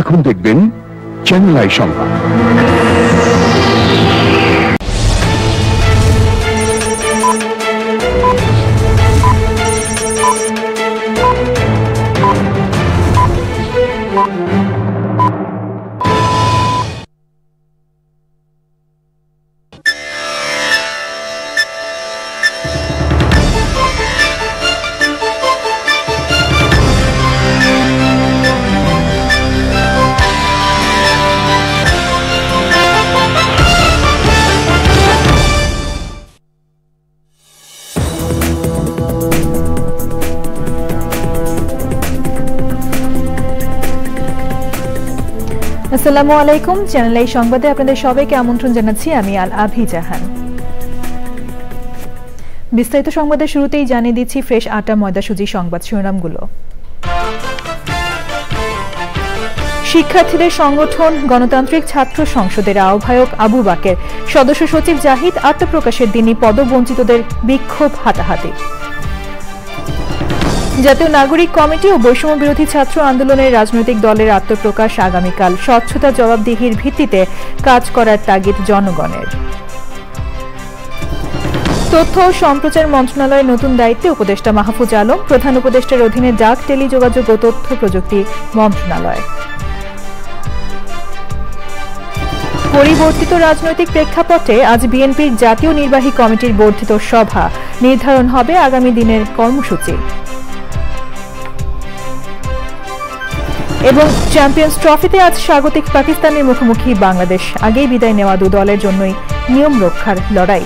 এখন দেখবেন channel I সংবাদ। আসসালামু আলাইকুম, চ্যানেল আই সংবাদে আপনাদের সবাইকে আমন্ত্রণ জানাচ্ছি আমি আল আভি জাহান। বিস্তারিত সংবাদের শুরুতেই জানিয়ে দিচ্ছি ফ্রেশ আটা ময়দা সুজি সংবাদ শিরোনামগুলো। শিক্ষার্থীদের সংগঠন গণতান্ত্রিক ছাত্র সংসদের আহ্বায়ক আবু বাকের, সদস্য সচিব জাহিদ আত্মপ্রকাশের দিনই পদবঞ্চিতদের বিক্ষোভ হাতাহাতি। জাতীয় নাগরিক কমিটি ও বৈষম্য বিরোধী ছাত্র আন্দোলনের রাজনৈতিক দলের আত্মপ্রকাশ আগামীকাল, স্বচ্ছতা জবাবদিহির ভিত্তিতে কাজ করার তাগিদ জনগণের। তথ্য ও সম্প্রচার মন্ত্রণালয়ের নতুন দায়িত্বে উপদেষ্টা মাহফুজ আলম, প্রধান উপদেষ্টার অধীনে ডাক, টেলিযোগাযোগ ও তথ্য প্রযুক্তি মন্ত্রণালয়। পরিবর্তিত রাজনৈতিক প্রেক্ষাপটে আজ বিএনপির জাতীয় নির্বাহী কমিটির বর্ধিত সভা, নির্ধারণ হবে আগামী দিনের কর্মসূচি। এবং চ্যাম্পিয়ন্স ট্রফিতে আজ স্বাগতিক পাকিস্তানের মুখোমুখি বাংলাদেশ, আগেই বিদায় নেওয়া দু দলের জন্যই নিয়ম রক্ষার লড়াই।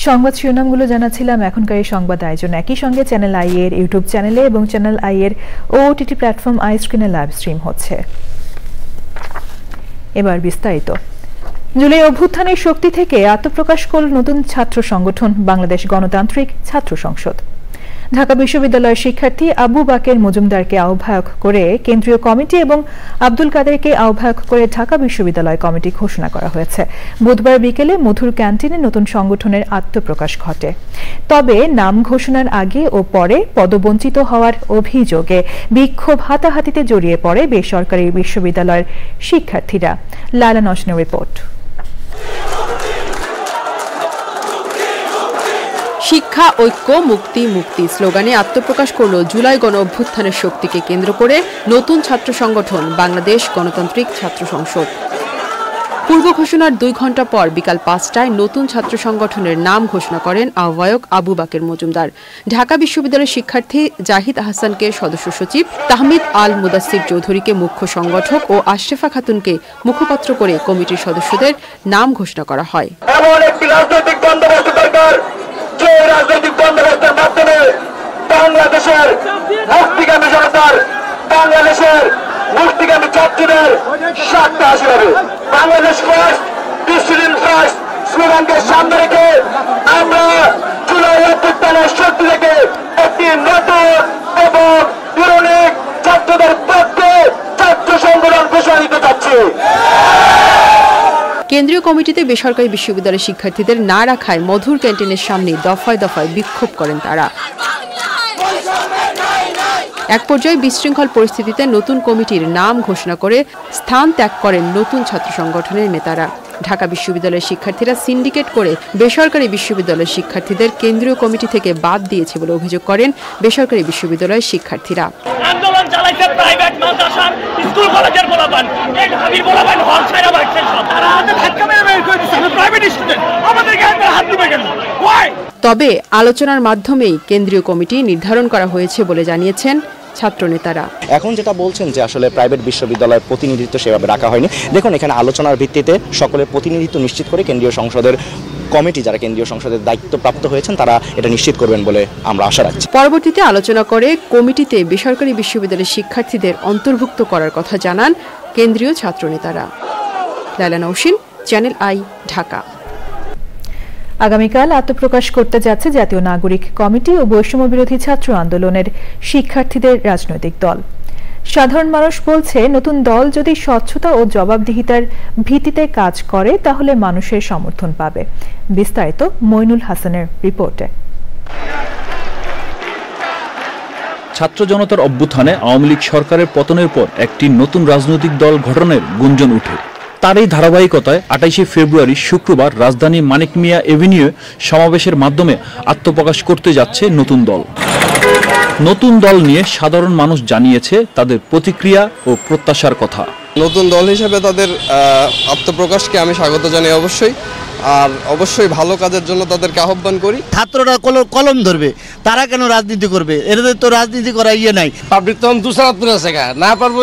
সংবাদ শিরোনামগুলো জানাচ্ছিলাম। এখনকার এই সংবাদ আয়োজন একই সঙ্গে চ্যানেল আই এর ইউটিউব চ্যানেলে এবং চ্যানেল আই এর ওটিটি প্ল্যাটফর্ম আই স্ক্রিনে লাইভ স্ট্রিম হচ্ছে। এবার বিস্তারিত। জুলাই অভ্যুত্থানের শক্তি থেকে আত্মপ্রকাশ করল নতুন ছাত্র সংগঠন বাংলাদেশ গণতান্ত্রিক ছাত্র সংসদ। ঢাকা বিশ্ববিদ্যালয়ের শিক্ষার্থী আবু বাকের মজুমদারকে আহ্বায়ক করে কেন্দ্রীয় কমিটি এবং আব্দুল কাদেরকে আহ্বায়ক করে ঢাকা বিশ্ববিদ্যালয় কমিটি ঘোষণা করা হয়েছে। বুধবার বিকেলে মধুর ক্যান্টিনে নতুন সংগঠনের আত্মপ্রকাশ ঘটে। তবে নাম ঘোষণার আগে ও পরে পদবঞ্চিত হওয়ার অভিযোগে বিক্ষোভ হাতাহাতিতে জড়িয়ে পড়ে বেসরকারি বিশ্ববিদ্যালয়ের শিক্ষার্থীরা। লায়লা নওশিনের রিপোর্ট। শিক্ষা ঐক্য মুক্তি মুক্তি স্লোগানে আত্মপ্রকাশ করল জুলাই গণ অভ্যুত্থানের শক্তিকে কেন্দ্র করে নতুন ছাত্র সংগঠন বাংলাদেশ গণতান্ত্রিক ছাত্র সংসদ। পূর্ব ঘোষণার 2 ঘণ্টা পর বিকাল 5টায় নতুন ছাত্র সংগঠনের নাম ঘোষণা করেন আহ্বায়ক আবু বাকের মজুমদার। ঢাকা বিশ্ববিদ্যালয়ের শিক্ষার্থী জাহিদ আহসানকে সদস্য সচিব, তাহমিদ আল মুদাসির চৌধুরীকে মুখ্য সংগঠক ও আশরাফা খাতুনকে মুখপাত্র করে কমিটির সদস্যদের নাম ঘোষণা করা হয়। রাজনৈতিক বন্দোবস্তের মাধ্যমে বাংলাদেশের মুক্তিগামী জনতার, বাংলাদেশের মুক্তিগামী ছাত্রদের স্বার্থ হাসিল হবে। বাংলাদেশ ফার্স্ট, ডিসিপ্লিন ফার্স্ট স্লোগানকে সামনে রেখে আমরা জুলাই অভ্যুত্থানের শক্তি থেকে একটি নতুন এবং ইউনিক ছাত্রদের পক্ষে ছাত্র সংগঠন ঘোষণা দিতে চাচ্ছি। কেন্দ্রীয় কমিটিতে বেসরকারি বিশ্ববিদ্যালয়ের শিক্ষার্থীদের না রাখায় মধুর ক্যান্টিনের সামনে দফায় দফায় বিক্ষোভ করেন তারা। এক পর্যায়ে বিশৃঙ্খল পরিস্থিতিতে নতুন কমিটির নাম ঘোষণা করে স্থান ত্যাগ করেন নতুন ছাত্র সংগঠনের নেতারা। ঢাকা বিশ্ববিদ্যালয়ের শিক্ষার্থীরা সিন্ডিকেট করে বেসরকারি বিশ্ববিদ্যালয়ের শিক্ষার্থীদের কেন্দ্রীয় কমিটি থেকে বাদ দিয়েছে বলে অভিযোগ করেন বেসরকারি বিশ্ববিদ্যালয়ের শিক্ষার্থীরা। আন্দোলন চালাইছে প্রাইভেট মাদ্রাসা, স্কুল কলেজের পোলাপান, এই ঢাবির পোলাপান হল ছাইরা বাইছে সব। তারা হাতে ধাক্কা মেরে বের করে দিচ্ছে, আমরা প্রাইভেট স্টুডেন্ট, আমাদেরকে হাত দিবে কেন? তবে আলোচনার মাধ্যমেই কেন্দ্রীয় কমিটি নির্ধারণ করা হয়েছে বলে জানিয়েছেন ছাত্র নেতারা। এখন যেটা বলছেন যে আসলে প্রাইভেট বিশ্ববিদ্যালয়ের প্রতিনিধিত্ব সেভাবে রাখা হয়নি, দেখুন এখানে আলোচনার ভিত্তিতে সকলের প্রতিনিধিত্ব নিশ্চিত করে কেন্দ্রীয় সংসদের কমিটি, যারা কেন্দ্রীয় সংসদের দায়িত্বপ্রাপ্ত হয়েছেন, তারা এটা নিশ্চিত করবেন বলে আমরা আশা রাখছি। পরবর্তীতে আলোচনা করে কমিটিতে বেসরকারি বিশ্ববিদ্যালয়ের শিক্ষার্থীদের অন্তর্ভুক্ত করার কথা জানান কেন্দ্রীয় ছাত্র নেতারা। Laila Nowshin, channel I, Dhaka. আগামীকাল আত্মপ্রকাশ করতে যাচ্ছে জাতীয় নাগরিক কমিটি ও বৈষম্য বিরোধী ছাত্র আন্দোলনের শিক্ষার্থীদের রাজনৈতিক দল। সাধারণ মানুষ বলছে, নতুন দল যদি স্বচ্ছতা ও জবাবদিহিতার ভিত্তিতে কাজ করে তাহলে মানুষের সমর্থন পাবে। বিস্তারিত মইনুল হাসানের রিপোর্টে। ছাত্র জনতার অভ্যুত্থানে আওয়ামী লীগ সরকারের পতনের পর একটি নতুন রাজনৈতিক দল গঠনের গুঞ্জন ওঠে। তার এই ধারাবাহিকতায় 28 ফেব্রুয়ারি শুক্রবার রাজধানী মানিক মিয়া এভিনিউ সমাবেশের মাধ্যমে আত্মপ্রকাশ করতে যাচ্ছে নতুন দল। নতুন দল নিয়ে সাধারণ মানুষ জানিয়েছে তাদের প্রতিক্রিয়া ও প্রত্যাশার কথা। নতুন দল হিসেবে তাদের আত্মপ্রকাশকে আমি স্বাগত জানাই অবশ্যই, আর অবশ্যই ভালো কাজের জন্য তাদেরকে আহ্বান করি। ছাত্ররা কলম ধরবে, তারা কেন রাজনীতি করবে? এদের তো রাজনীতি করা ইয়ে নাই। পাবলিক তো দুসারাত না পারবো,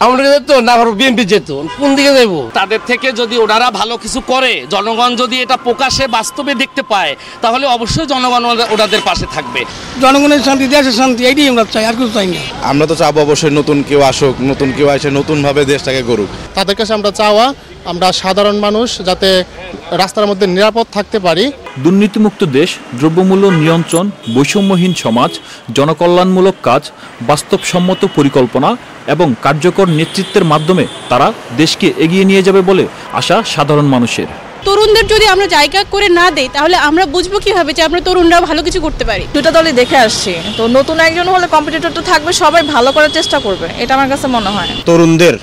আমরা তো না পারবো বিএনপি যেত, কোন দিকে যাবো? তাদের থেকে যদি ওনারা ভালো কিছু করে, জনগণ যদি এটা প্রকাশে বাস্তবে দেখতে পায়, তাহলে অবশ্যই জনগণ ওনাদের পাশে থাকবে। জনগণের শান্তি, দেশের শান্তি, এইটাই আমরা চাই, আর কিছু চাই না। আমরা তো চাবো অবশ্যই নতুন কেউ আসুক, নতুন কেউ এসে নতুনভাবে দেশটাকে করুক। তাদের কাছে আমরা চাওয়া, আমরা সাধারণ মানুষ যাতে রাস্তার মধ্যে নিরাপদ থাকতে পারি। দুর্নীতিমুক্ত দেশ, দ্রব্যমূল্য নিয়ন্ত্রণ, বৈষম্যহীন সমাজ, জনকল্যাণমূলক কাজ, বাস্তবসম্মত পরিকল্পনা এবং কার্যকর নেতৃত্বের মাধ্যমে তারা দেশকে এগিয়ে নিয়ে যাবে বলে আশা সাধারণ মানুষের। তরুণদের যদি আমরা জায়গা করে না দেই তাহলে আমরা বুঝবো কিভাবে যে আমরা তরুণরাও ভালো কিছু করতে পারি। দুটো দলই দেখে আসছি, তো নতুন একজন হলে কম্পিটিটর তো থাকবে, সবাই ভালো করার চেষ্টা করবে, এটা আমার কাছে মনে হয়। তরুণদের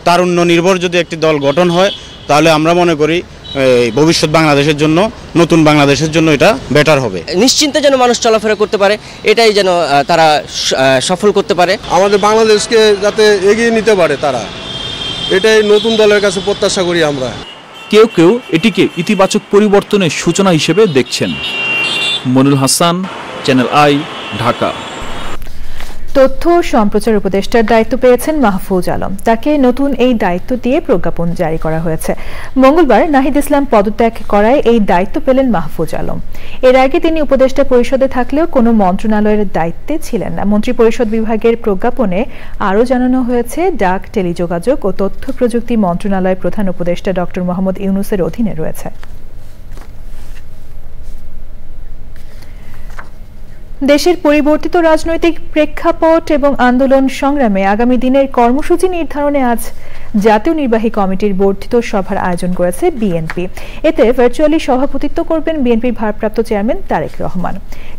তারুণ্য নির্ভর যদি একটি দল গঠন হয় তাহলে আমরা মনে করি ভবিষ্যৎ বাংলাদেশের জন্য, নতুন বাংলাদেশের জন্য এটা বেটার হবে। নিশ্চিন্তে যেন মানুষ চলাফেরা করতে পারে, এটাই যেন তারা সফল করতে পারে। আমাদের বাংলাদেশকে যাতে এগিয়ে নিতে পারে তারা, এটাই নতুন দলের কাছে প্রত্যাশা করি আমরা। কেউ কেউ এটিকে ইতিবাচক পরিবর্তনের সূচনা হিসেবে দেখছেন। Monirul Hasan, channel I, Dhaka. তথ্য ও সম্প্রচার উপদেষ্টার দায়িত্ব পেয়েছেন মাহফুজ আলম। তাকে নতুন এই দায়িত্ব দিয়ে প্রজ্ঞাপন জারি করা হয়েছে। মঙ্গলবার নাহিদ ইসলাম পদত্যাগ করায় এই দায়িত্ব পেলেন মাহফুজ আলম। এর আগে তিনি উপদেষ্টা পরিষদে থাকলেও কোনো মন্ত্রণালয়ের দায়িত্বে ছিলেন না। মন্ত্রিপরিষদ বিভাগের প্রজ্ঞাপনে আরও জানানো হয়েছে, ডাক, টেলিযোগাযোগ ও তথ্য প্রযুক্তি মন্ত্রণালয় প্রধান উপদেষ্টা ডক্টর মোহাম্মদ ইউনূসের অধীনে রয়েছে। দেশের পরিবর্তিত রাজনৈতিক প্রেক্ষাপট এবং আন্দোলন সংগ্রামে আগামী দিনের কর্মসূচি নির্ধারণে আজ জাতীয় নির্বাহী কমিটির বর্ধিত সভার আয়োজন করেছে বিএনপি। এতে ভার্চুয়ালি সভাপতিত্ব করবেন বিএনপির ভারপ্রাপ্ত চেয়ারম্যান তারেক রহমান।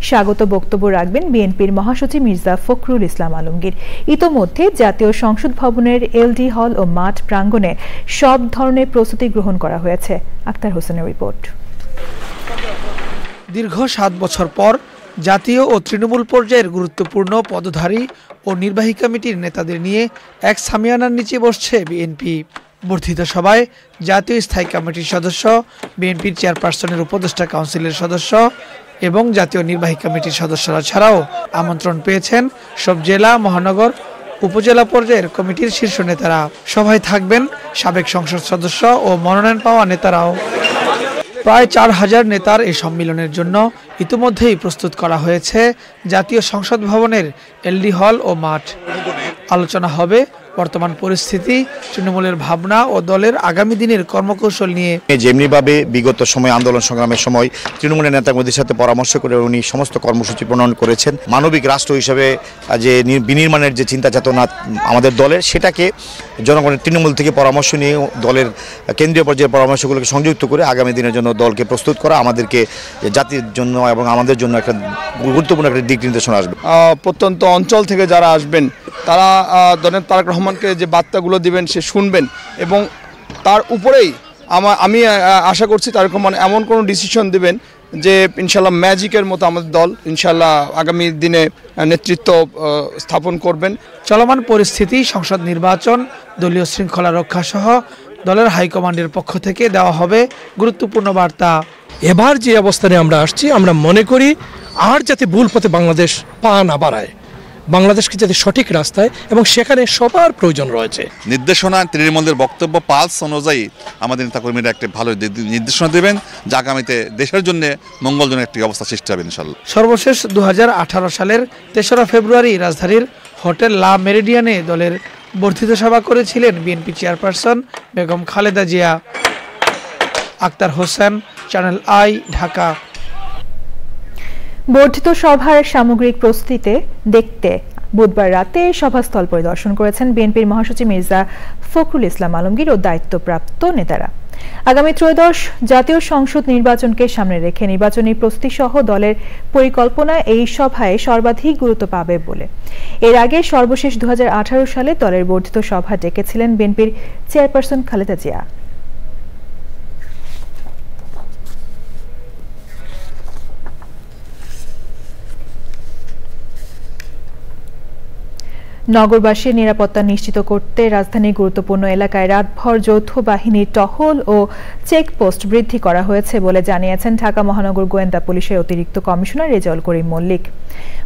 স্বাগত বক্তব্য রাখবেন বিএনপির মহাসচিব মির্জা ফখরুল ইসলাম আলমগীর। ইতোমধ্যে জাতীয় সংসদ ভবনের এলডি হল ও মাঠ প্রাঙ্গণে সব ধরনের প্রস্তুতি গ্রহণ করা হয়েছে। আক্তার হোসেনের রিপোর্ট। দীর্ঘ 7 বছর পর জাতীয় ও তৃণমূল পর্যায়ের গুরুত্বপূর্ণ পদধারী ও নির্বাহী কমিটির নেতাদের নিয়ে এক সামিয়ানার নিচে বসছে বিএনপি। বর্ধিত সভায় জাতীয় স্থায়ী কমিটির সদস্য, বিএনপির চেয়ারপারসনের উপদেষ্টা কাউন্সিলের সদস্য এবং জাতীয় নির্বাহী কমিটির সদস্যরা ছাড়াও আমন্ত্রণ পেয়েছেন সব জেলা, মহানগর, উপজেলা পর্যায়ের কমিটির শীর্ষ নেতারা। সভায় থাকবেন সাবেক সংসদ সদস্য ও মনোনয়ন পাওয়া নেতারাও। প্রায় 4000 নেতার এই সম্মেলনের জন্য ইতিমধ্যেই প্রস্তুত করা হয়েছে জাতীয় সংসদ ভবনের এলডি হল ও মাঠ। আলোচনা হবে বর্তমান পরিস্থিতি, তৃণমূলের ভাবনা ও দলের আগামী দিনের কর্মকৌশল নিয়ে। যেমনিভাবে বিগত সময় আন্দোলন সংগ্রামের সময় তৃণমূলের নেতাকর্মীদের সাথে পরামর্শ করে উনি সমস্ত কর্মসূচি প্রণয়ন করেছেন। মানবিক রাষ্ট্র হিসেবে যে বিনির্মাণের যে চিন্তা চেতনা আমাদের দলের, সেটাকে জনগণের তৃণমূল থেকে পরামর্শ নিয়ে দলের কেন্দ্রীয় পর্যায়ের পরামর্শগুলোকে সংযুক্ত করে আগামী দিনের জন্য দলকে প্রস্তুত করা আমাদেরকে জাতির জন্য এবং আমাদের জন্য একটা গুরুত্বপূর্ণ একটা দিক নির্দেশনা আসবে। প্রত্যন্ত অঞ্চল থেকে যারা আসবেন তারা ধরেন তারেক রহমানকে যে বার্তাগুলো দিবেন সে শুনবেন, এবং তার উপরেই আমি আশা করছি তারেক রহমান এমন কোনো ডিসিশন দিবেন যে ইনশাল্লাহ ম্যাজিকের মতো আমাদের দল ইনশাল্লাহ আগামী দিনে নেতৃত্ব স্থাপন করবেন। চলমান পরিস্থিতি, সংসদ নির্বাচন, দলীয় শৃঙ্খলা রক্ষা সহ দলের হাইকমান্ডের পক্ষ থেকে দেওয়া হবে গুরুত্বপূর্ণ বার্তা। এবার যে অবস্থানে আমরা আসছি, আমরা মনে করি আর যাতে ভুল পথে বাংলাদেশ পা না বাড়ায়, বাংলাদেশকে যাতে সঠিক রাস্তায়, এবং সেখানে সবার প্রয়োজন রয়েছে। নির্দেশনা তৃণমূলের বক্তব্য পালস অনুযায়ী আমাদের নেতাকর্মীরা একটা ভালো নির্দেশনা দেবেন, যা আগামীতে দেশের জন্য মঙ্গলজনক একটি অবস্থা সৃষ্টি হবে ইনশাল্লাহ। সর্বশেষ 2018 সালের 3রা ফেব্রুয়ারি রাজধানীর হোটেল লা মেরিডিয়ানে দলের বর্ধিত সভা করেছিলেন BNP chairperson Begum Khaleda Zia. Akhtar Hossain, channel I, Dhaka. বর্ধিত সভার সামগ্রিক প্রস্তুতিতে দেখতে বুধবার রাতে সভাস্থল পরিদর্শন করেছেন বিএনপির মহাসচিব মির্জা ফখরুল ইসলাম আলমগীর ও দায়িত্বপ্রাপ্ত নেতারা। আগামী ত্রয়োদশ জাতীয় সংসদ নির্বাচনকে সামনে রেখে নির্বাচনী প্রস্তুতি সহ দলের পরিকল্পনা এই সভায় সর্বাধিক গুরুত্ব পাবে বলে এর আগে সর্বশেষ 2018 সালে দলের বর্ধিত সভা ডেকেছিলেন বিএনপির চেয়ারপারসন খালেদা জিয়া। নগরবাসীর নিরাপত্তা নিশ্চিত করতে রাজধানীর গুরুত্বপূর্ণ এলাকায় রাতভর যৌথ বাহিনীর টহল ও চেকপোস্ট বৃদ্ধি করা হয়েছে বলে জানিয়েছেন ঢাকা মহানগর গোয়েন্দা পুলিশের অতিরিক্ত কমিশনার রেজাউল করিম মল্লিক।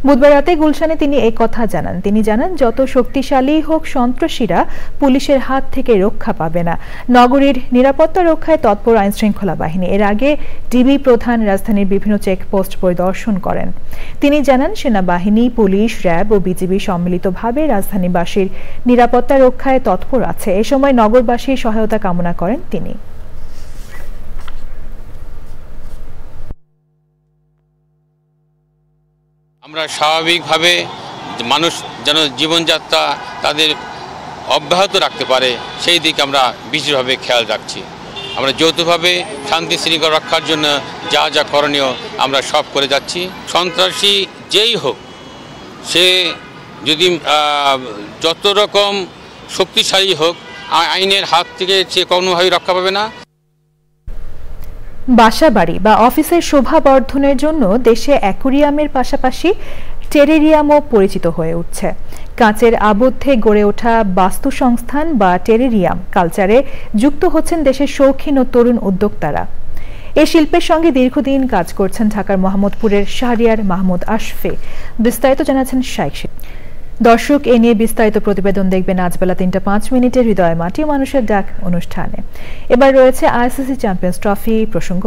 বুধবার রাতে গুলশানে তিনি এই কথা জানান। তিনি জানান, যত শক্তিশালী হোক সন্ত্রাসীরা পুলিশের হাত থেকে রক্ষা পাবে না। নগরীর নিরাপত্তা রক্ষায় তৎপর আইনশৃঙ্খলা বাহিনী। এর আগে ডিবি প্রধান রাজধানীর বিভিন্ন চেকপোস্ট পরিদর্শন করেন। তিনি জানান, সেনাবাহিনী, পুলিশ, র্যাব ও বিজিবি সম্মিলিতভাবে রাজধানীবাসীর নিরাপত্তা রক্ষায় তৎপর আছে। এ সময় নগরবাসীর সহায়তা কামনা করেন তিনি। আমরা স্বাভাবিকভাবে মানুষ যেন জীবনযাত্রা তাদের অব্যাহত রাখতে পারে সেই দিকে আমরা বিশেষভাবে খেয়াল রাখছি। আমরা যৌথভাবে শান্তি শৃঙ্খলা রক্ষার জন্য যা যা করণীয় আমরা সব করে যাচ্ছি। সন্ত্রাসী যেই হোক, সে যদি যত রকম শক্তিশালী হোক, আইনের হাত থেকে সে কোনোভাবেই রক্ষা পাবে না। বাসাবাড়ি বা অফিসের শোভা বর্ধনের জন্য দেশে অ্যাকুরিয়ামের পাশাপাশি টেরেরিয়ামও পরিচিত হয়ে উঠছে। কাঁচের আবদ্ধে গড়ে ওঠা বাস্তু সংস্থান বা টেরেরিয়াম কালচারে যুক্ত হচ্ছেন দেশের শৌখিন ও তরুণ উদ্যোক্তারা। এই শিল্পের সঙ্গে দীর্ঘদিন কাজ করছেন ঢাকার মোহাম্মদপুরের শাহরিয়ার মাহমুদ আশফে। বিস্তারিত জানাচ্ছেন শাইখ। দর্শক, এ নিয়ে বিস্তারিত প্রতিবেদন দেখবেন আজ বেলা 3:05 হৃদয় মাটি মানুষের ডাক অনুষ্ঠানে। এবার রয়েছে আইসিসি চ্যাম্পিয়ন্স ট্রফি প্রসঙ্গ।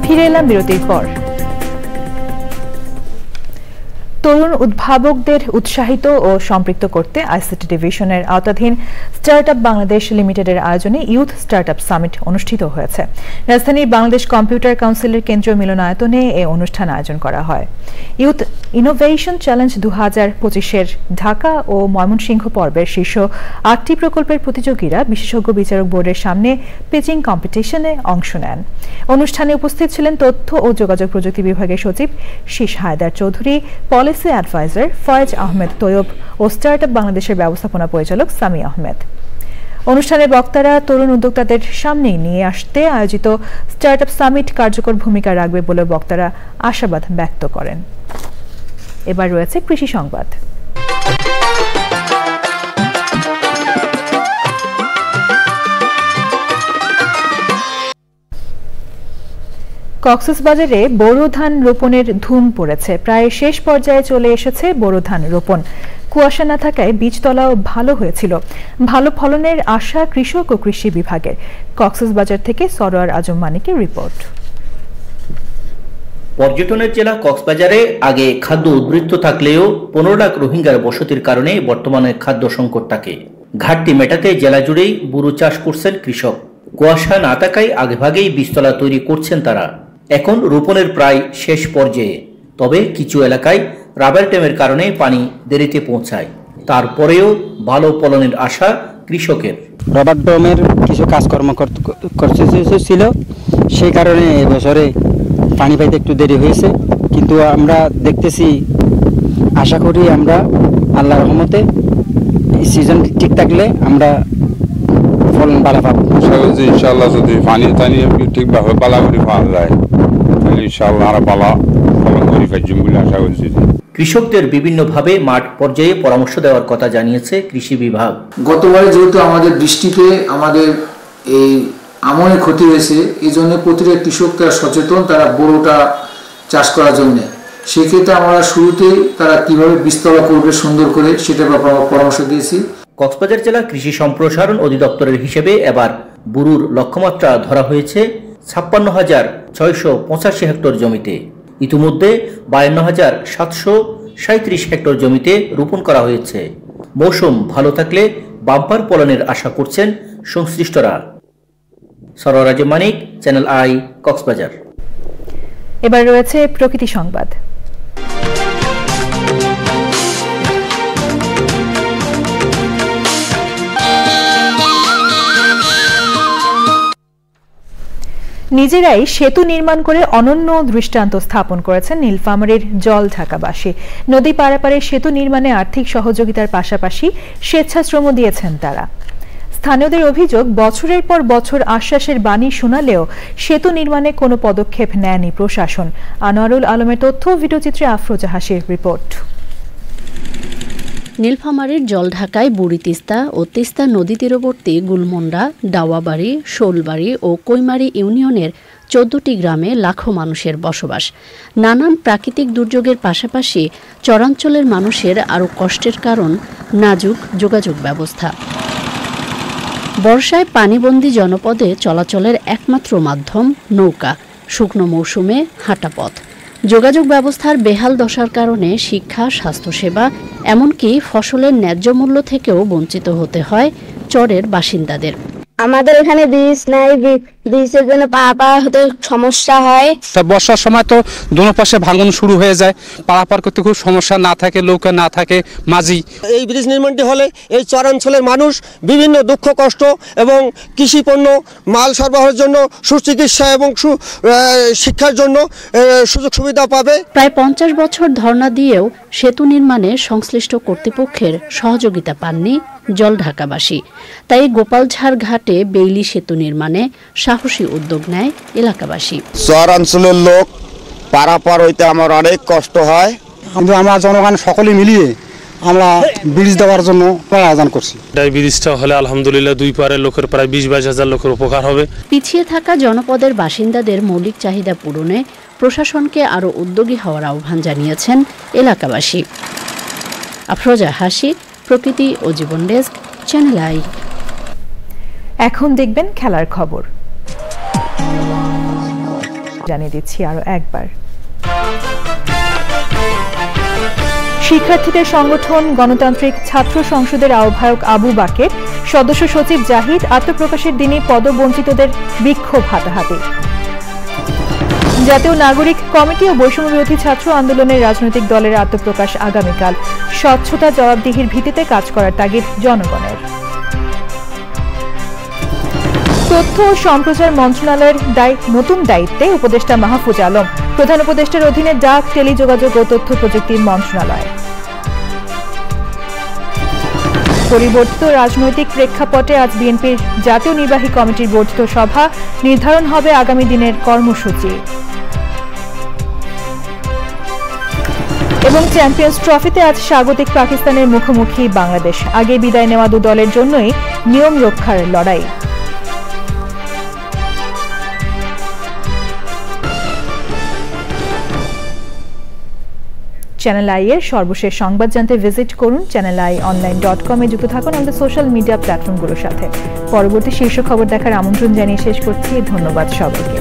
ফিরে এলাম বিরতির পর। তরুণ উদ্ভাবকদের উৎসাহিত ও সম্পৃক্ত করতে আইসিটি ডিভিশনের আওতাধীন স্টার্টআপ বাংলাদেশ লিমিটেডের আয়োজনে ইউথ স্টার্টআপ সামিট অনুষ্ঠিত হয়েছে। রাজধানীর বাংলাদেশ কম্পিউটার কাউন্সিলের কেন্দ্রীয় মিলনায়তনে এই অনুষ্ঠান আয়োজন করা হয়। ইউথ ইনোভেশন চ্যালেঞ্জ 2025-এর ঢাকা ও ময়মনসিংহ পর্বের শীর্ষ 8টি প্রকল্পের প্রতিযোগীরা বিশেষজ্ঞ বিচারক বোর্ডের সামনে পিচিং কম্পিটিশনে অংশ নেন। অনুষ্ঠানে উপস্থিত ছিলেন তথ্য ও যোগাযোগ প্রযুক্তি বিভাগের সচিব শীষ হায়দার চৌধুরী, পলিসি অ্যাডভাইজার ফয়েজ আহমেদ তৈয়ব ও স্টার্টআপ বাংলাদেশের ব্যবস্থাপনা পরিচালক সামি আহমেদ। অনুষ্ঠানের বক্তারা তরুণ উদ্যোক্তাদের সামনে নিয়ে আসতে আয়োজিত স্টার্টআপ সামিট কার্যকর ভূমিকা রাখবে বলে বক্তারা আশাবাদ ব্যক্ত করেন। এবার রয়েছে কৃষি সংবাদ। কক্সবাজারে বোরো ধান রোপণের ধুম পড়েছে। প্রায় শেষ পর্যায়ে চলে এসেছে বোরো ধান রোপণ। কুয়াশা না থাকায় বীজতলাও ভালো হয়েছিল। ভালো ফলনের আশা কৃষক ও কৃষি বিভাগের। কক্সবাজার থেকে সরোয়ার আজম মানিকের রিপোর্ট। পর্যটনের জেলা কক্সবাজারে আগে খাদ্য উদ্বৃত্ত থাকলেও 15 লাখ রোহিঙ্গার বসতির কারণে বর্তমানে খাদ্য সংকট থাকে। ঘাটতি মেটাতে জেলা জুড়েই বুরু চাষ করছেন কৃষক। কুয়াশা না থাকায় আগেভাগেই বীজতলা তৈরি করছেন তারা। এখন রোপণের প্রায় শেষ পর্যায়ে, তবে কিছু এলাকায় রাবার ড্যামের কারণে পানি দেরিতে পৌঁছায়। তারপরেও ভালো ফলনের আশা কৃষকের। রাবার ড্যামের কিছু কাজকর্ম ছিল, সেই কারণে এবছরে পানি পাইতে একটু দেরি হয়েছে, কিন্তু আমরা দেখতেছি, আশা করি আমরা আল্লাহর রহমতে এই সিজন ঠিক থাকলে আমরা ফলন ভালো পাবো। ইনশাআল্লাহ যদি পানি টানি ঠিকভাবে পালা করে পাওয়া যায় তাহলে ইনশাআল্লাহ আমরা পালা ফলন করে পাইছি বলে আশা করছি। কৃষকদের বিভিন্নভাবে মাঠ পর্যায়ে পরামর্শ দেওয়ার কথা জানিয়েছে কৃষি বিভাগ। গতবারে যেহেতু আমাদের বৃষ্টিতে আমাদের এই আমনের ক্ষতি হয়েছে, এই জন্য প্রতিটা কৃষক তারা সচেতন, তারা বোরোটা চাষ করার জন্য। সেক্ষেত্রে আমরা শুরুতেই তারা কিভাবে বীজতলা করবে সুন্দর করে সেটার ব্যাপারে পরামর্শ দিয়েছি। কক্সবাজার জেলা কৃষি সম্প্রসারণ অধিদপ্তরের হিসেবে এবার বুরুর লক্ষ্যমাত্রা ধরা হয়েছে 56,685 হেক্টর জমিতে। ইতিমধ্যে 52,737 হেক্টর জমিতে রোপণ করা হয়েছে। মৌসুম ভালো থাকলে বাম্পার ফলনের আশা করছেন সংশ্লিষ্টরা। সরোয়ারাজ মানিক, চ্যানেল আই, কক্সবাজার। এবার রয়েছে প্রকৃতি সংবাদ। নিজেরাই সেতু নির্মাণ করে অনন্য দৃষ্টান্ত স্থাপন করেছেন নীলফামারীর জলঢাকাবাসী। নদী পারাপারে সেতু নির্মাণে আর্থিক সহযোগিতার পাশাপাশি স্বেচ্ছাশ্রম দিয়েছেন তারা। স্থানীয়দের অভিযোগ, বছরের পর বছর আশ্বাসের বাণী শোনালেও সেতু নির্মাণে কোনো পদক্ষেপ নেয়নি প্রশাসন। আনোয়ারুল আলমের তথ্য, ভিডিওচিত্রে আফরোজা হাসির রিপোর্ট। নীলফামারীর জলঢাকায় বুড়ি তিস্তা ও তিস্তা নদী তীরবর্তী গুলমন্ডা, ডাওয়াবাড়ি, শোলবাড়ি ও কৈমারি ইউনিয়নের 14টি গ্রামে লাখো মানুষের বসবাস। নানান প্রাকৃতিক দুর্যোগের পাশাপাশি চরাঞ্চলের মানুষের আরও কষ্টের কারণ নাজুক যোগাযোগ ব্যবস্থা। বর্ষায় পানিবন্দী জনপদে চলাচলের একমাত্র মাধ্যম নৌকা, শুকনো মৌসুমে হাঁটা পথ। যোগাযোগ ব্যবস্থার বেহাল দশার কারণে শিক্ষা, স্বাস্থ্যসেবা এমনকি ফসলের ন্যায্য মূল্য থেকেও বঞ্চিত হতে হয় চরের বাসিন্দাদের। আমাদের এখানে ব্রিজ নাই, ব্রিজের জন্য পারাপার হতে সমস্যা হয়। বর্ষার সময় তো দোনো পাশে ভাঙন শুরু হয়ে যায়, পারাপার করতে খুব সমস্যা, না থাকে নৌকা, না থাকে মাঝি। এই ব্রিজ নির্মাণটি হলে এই চরাঞ্চলের মানুষ বিভিন্ন দুঃখ কষ্ট এবং কৃষি পণ্য মাল সরবরাহের জন্য, সুচিকিৎসা এবং শিক্ষার জন্য সুযোগ সুবিধা পাবে। প্রায় 50 বছর ধর্ণা দিয়েও সেতু নির্মাণে সংশ্লিষ্ট কর্তৃপক্ষের সহযোগিতা পাননি জলঢাকাবাসী। তাই গোপালঝাড় ঘাটে বেইলি সেতু নির্মাণে সাহসী উদ্যোগ নেয় এলাকাবাসী। শহরাঞ্চলের লোক পারাপার হইতে আমার অনেক কষ্ট হয়, কিন্তু আমরা জনগণ সকলে মিলিয়ে আমরা ব্রিজ দেওয়ার জন্য আয়োজন করছি। এই ব্রিজটা হলে আলহামদুলিল্লাহ দুই পারের লোকের প্রায় 20-22 হাজার লোকের উপকার হবে। পিছিয়ে থাকা জনপদের বাসিন্দাদের মৌলিক চাহিদা পূরণে প্রশাসনকে আরও উদ্যোগী হওয়ার আহ্বান জানিয়েছেন এলাকাবাসী। আফরোজা হাসি, প্রকৃতি ও জীবন ডেস্ক, চ্যানেল আই। এখন দেখবেন খেলার খবর। জানিয়ে দিচ্ছি আরো একবার, শিক্ষার্থীদের সংগঠন গণতান্ত্রিক ছাত্র সংসদের আহ্বায়ক আবু বাকের, সদস্য সচিব জাহিদ আত্মপ্রকাশের দিনে পদবঞ্চিতদের বিক্ষোভ হাতাহাতি। জাতীয় নাগরিক কমিটি ও বৈষম্য বিরোধী ছাত্র আন্দোলনের রাজনৈতিক দলের আত্মপ্রকাশ আগামীকাল। স্বচ্ছতা, জবাবদিহির ভিত্তিতে কাজ করার তাগিদ জনগণের। তথ্য ও সম্প্রচার মন্ত্রণালয়ের নতুন দায়িত্বে উপদেষ্টা মাহফুজ আলম, প্রধান উপদেষ্টার অধীনে ডাক, টেলিযোগাযোগ ও তথ্য প্রযুক্তি মন্ত্রণালয়। পরিবর্তিত রাজনৈতিক প্রেক্ষাপটে আজ বিএনপির জাতীয় নির্বাহী কমিটির বর্ধিত সভা, নির্ধারণ হবে আগামী দিনের কর্মসূচি। এবং চ্যাম্পিয়ন্স ট্রফিতে আজ স্বাগতিক পাকিস্তানের মুখোমুখি বাংলাদেশ। আগে বিদায় নেওয়া দু দলের জন্যই নিয়ম রক্ষার লড়াই। চ্যানেল আই এর সর্বশেষ সংবাদ জানতে ভিজিট করুন channelionline.com এ। যুক্ত থাকুন আমাদের সোশ্যাল মিডিয়া প্ল্যাটফর্মগুলোর সাথে। পরবর্তী শীর্ষ খবর দেখার আমন্ত্রণ জানিয়ে শেষ করছি। ধন্যবাদ সবাইকে।